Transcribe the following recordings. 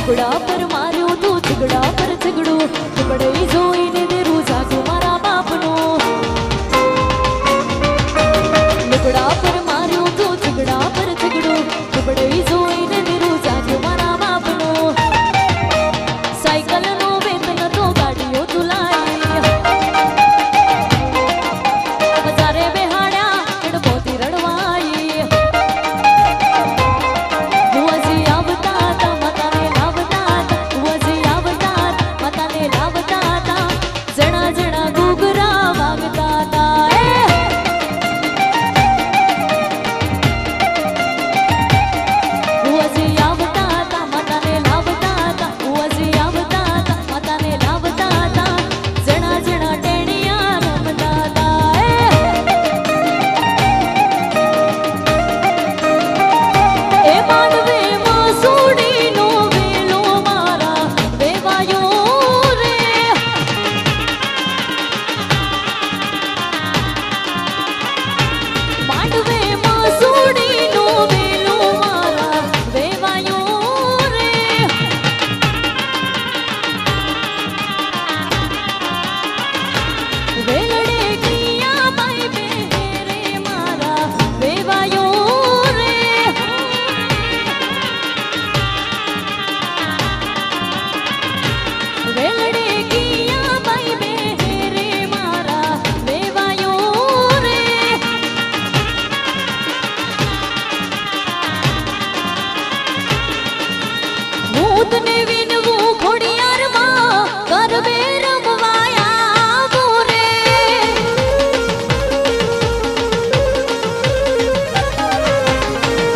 ટુકડા પર માર્યો તું ઝઘડા પર ઝઘડું ટુકડે જોઈને દેરું જાગું મારા બાપનું ટુકડા પર માર્યો તું ઝઘડા પર ઝઘડું ટુકડે જોઈને દેરું જાગું મારા બાપનું સાયકલનો વેતન તો ગાડીઓ તુલાઈ બજારે બેહાડ્યા એડબોતી રડવાઈ બુઆજી આવતા હતા માતાને લાવતા હતા બુઆજી આવતા હતા માતાને લાવતા હતા જણા જણા ઘૂઘરા વાગતા હતા બુઆજી આવતા હતા માતાને લાવતા હતા બુઆજી આવતા હતા માતાને લાવતા હતા જણા જણા ટેણિયા રમતા હતા એ માંડવે મસૂડીનો વેલો મારા વેવાયો રે માંડવે મસૂડીનો વેલો મારા વેવાયો રે વેલડે કિયા બાઈ બે રે મારા વેવાયો રે વેલડે કિયા બાઈ બે રે મારા વેવાયો રે હું તને વિનવું ખોડિયારમાં ગરબે રમવાયા આવું રે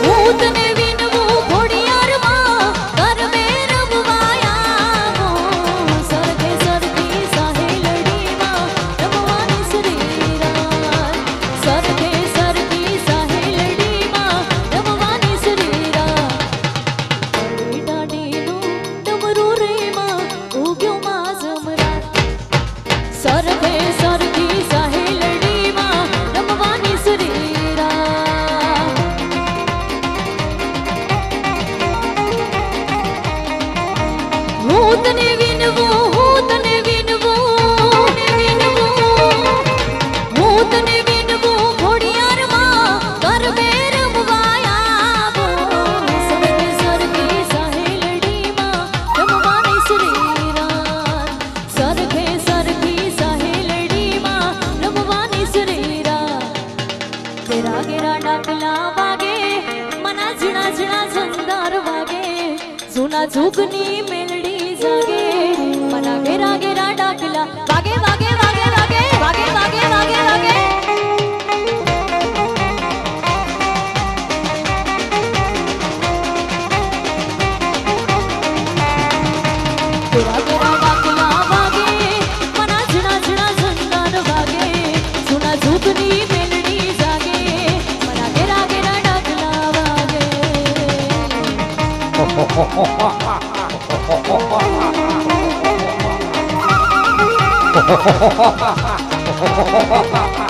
હું તને વિનવું ખોડિયારમાં ગરબે રમવાયા આવું સરખે સરખી સાહેલડીમાં રમવાની શ્રીરામ સરખે સરખી સાહેલડીમાં રમવાની શ્રીરામ ડાડીનું ડમરું રેમાં ઉગ્યો માં જમરાત સરખે સરખી સાહેલડીમાં રમવાની શ્રીરામ હું તને વિનવું હું તને વિનવું હું તને વિનવું ખોડિયારમાં ગરબે રમવાયા આવું સરખે સરખી સાહેલડીમાં રમવાની શ્રીરામ સરખે સરખી સાહેલડીમાં રમવાની શ્રીરામ ઘેરા ઘેરા ડાકલા વાગે મના ઝીણા ઝીણા ઝંકાર વાગે જૂના જુગની મેલડી જાગે મના ઘેરા ઘેરા ડાકલા વાગે વાગે વાગે વાગે વાગે વાગે વાગે વાગે ઘેરા ઘેરા ડાકલા વાગે મના ઝીણા ઝીણા ઝંકાર વાગે જૂના જુગની મેલડી જાગે મના ઘેરા ઘેરા ડાકલા વાગે Ha ha ha ha ha!